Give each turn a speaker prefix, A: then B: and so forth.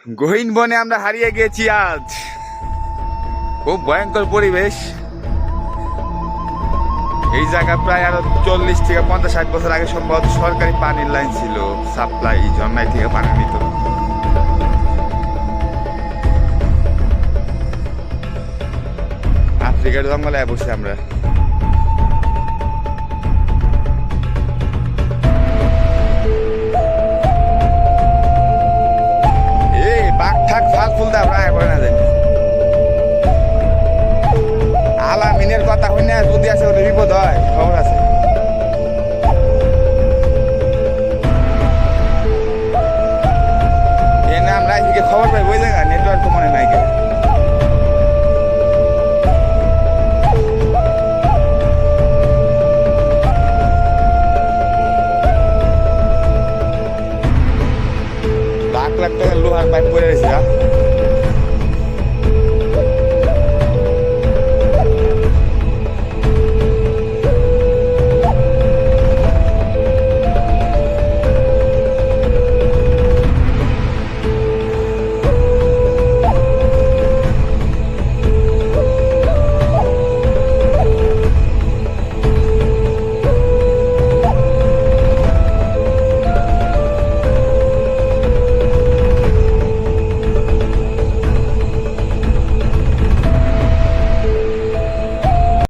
A: গহীন বনে আমরা হারিয়ে গেছি আজ। খুব ভয়ঙ্কর পরিবেশ। এই জায়গা প্রায় আরো 40 থেকে 50-60 বছর আগে সম্ভবত সরকারি পানির লাইন ছিল, সাপ্লাই ঝর্ণায় থেকে পানি নিত। আফ্রিকার জঙ্গলে বসে আমরা। বাঘ ঠাক ফাল ফুল দা প্রায় করে না জানি আলামিনের কথা হই না, যদি আছে ওদের বিপদ হয়, খবর আছে। এ না আমরা এদিকে খবর পাই ওই জায়গা নেটওয়ার্ক তো মনে নাই কে। লাখ লাখ টাকা লোহার পাইপ পড়ে রয়েছে।